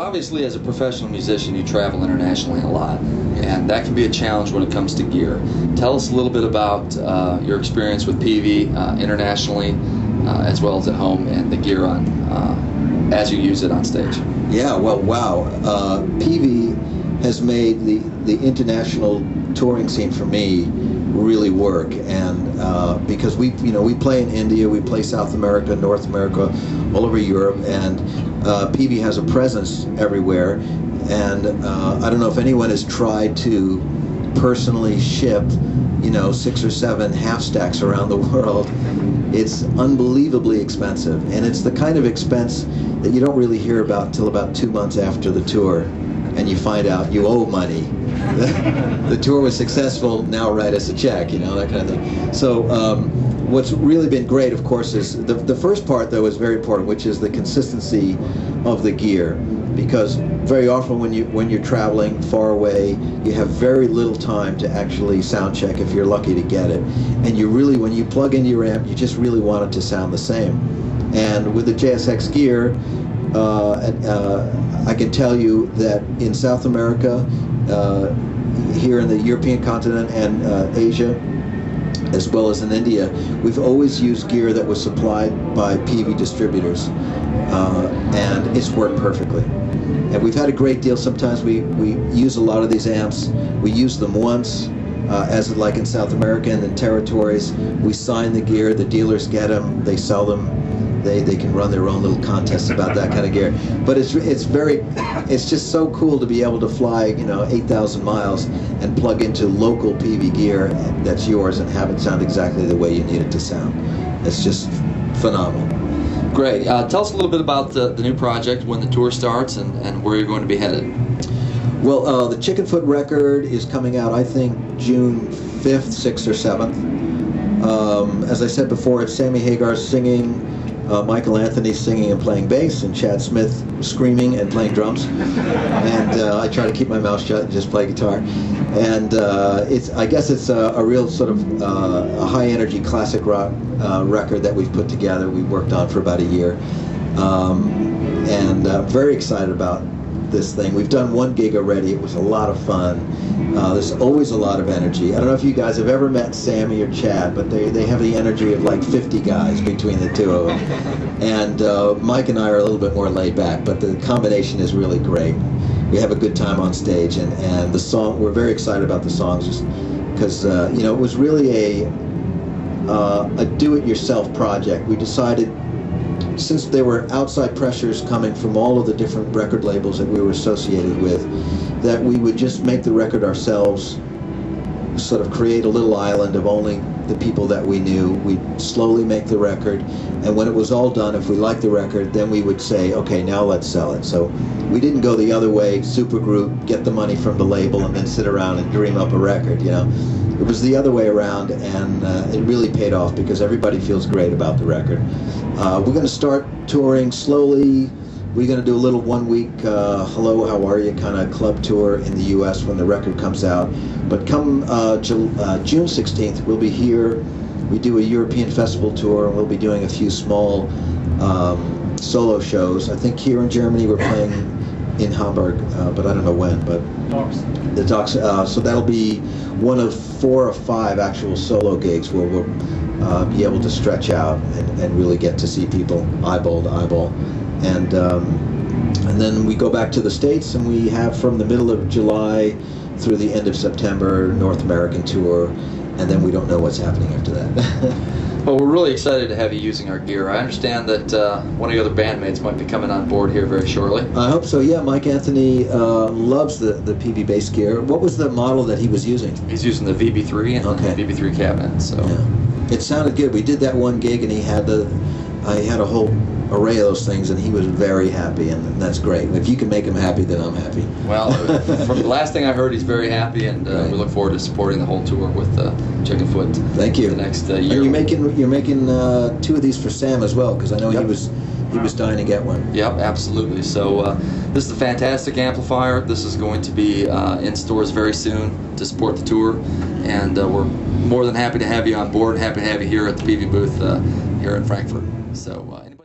obviously as a professional musician you travel internationally a lot, and that can be a challenge when it comes to gear. Tell us a little bit about your experience with Peavey internationally as well as at home, and the gear on as you use it on stage. Yeah, well, wow. Peavey has made the international touring scene for me really work, and because we play in India, we play South America, North America, all over Europe, and Peavey has a presence everywhere. And I don't know if anyone has tried to personally ship 6 or 7 half stacks around the world. It's unbelievably expensive, and it's the kind of expense that you don't really hear about until about 2 months after the tour, and you find out you owe money. The tour was successful, now write us a check, that kind of thing. So what's really been great, of course, is the first part, though, is very important, which is the consistency of the gear, because very often when you're traveling far away, you have very little time to actually sound check if you're lucky to get it, and you really, when you plug into your amp, you just really want it to sound the same. And with the JSX gear, I can tell you that in South America, here in the European continent and Asia, as well as in India, we've always used gear that was supplied by Peavey distributors, and it's worked perfectly. And we've had a great deal. Sometimes we use a lot of these amps. We use them once, as like in South America and in territories. We sign the gear, the dealers get them, they sell them. They can run their own little contests about that kind of gear. But it's just so cool to be able to fly 8,000 miles and plug into local Peavey gear that's yours and have it sound exactly the way you need it to sound. It's just phenomenal. Great. Tell us a little bit about the new project, when the tour starts, and where you're going to be headed. Well, the Chickenfoot record is coming out, I think, June 5th, 6th, or 7th. As I said before, it's Sammy Hagar singing, Michael Anthony singing and playing bass, and Chad Smith screaming and playing drums. And I try to keep my mouth shut and just play guitar. And I guess it's a real sort of a high-energy classic rock record that we've put together. We've worked on for about a year, and very excited about this thing. We've done 1 gig already. It was a lot of fun. There's always a lot of energy. I don't know if you guys have ever met Sammy or Chad, but they have the energy of like 50 guys between the two of them. And Mike and I are a little bit more laid back, but the combination is really great. We have a good time on stage, and the song, we're very excited about the songs, because it was really a do-it-yourself project. We decided, since there were outside pressures coming from all of the different record labels that we were associated with, that we would just make the record ourselves, sort of create a little island of only the people that we knew. We'd slowly make the record, and when it was all done, if we liked the record, then we would say, okay, now let's sell it. So we didn't go the other way, supergroup, get the money from the label, and then sit around and dream up a record, It was the other way around, and it really paid off because everybody feels great about the record. We're going to start touring slowly. We're going to do a little 1-week hello, how are you kind of club tour in the U.S. when the record comes out. But come June 16th, we'll be here. We do a European festival tour, and we'll be doing a few small solo shows. I think here in Germany we're playing in Hamburg, but I don't know when. But the Docks. So that'll be one of 4 or 5 actual solo gigs where we'll be able to stretch out and really get to see people eyeball to eyeball. And then we go back to the States, and we have from the middle of July through the end of September North American tour, and then we don't know what's happening after that. Well, we're really excited to have you using our gear. I understand that one of your other bandmates might be coming on board here very shortly. I hope so, yeah. Mike Anthony loves the Peavey bass gear. What was the model that he was using? He's using the VB3 and the VB3 cabinet. So yeah. It sounded good. We did that 1 gig, and I had a whole array of those things, and he was very happy, and that's great. If you can make him happy, then I'm happy. Well, from the last thing I heard, he's very happy, and right. We look forward to supporting the whole tour with Chickenfoot. Thank you. The next year. And you're making 2 of these for Sam as well, because I know he was dying to get one. Yep, absolutely. So this is a fantastic amplifier. This is going to be in stores very soon to support the tour, and we're more than happy to have you on board, and happy to have you here at the Peavey booth here in Frankfurt. So.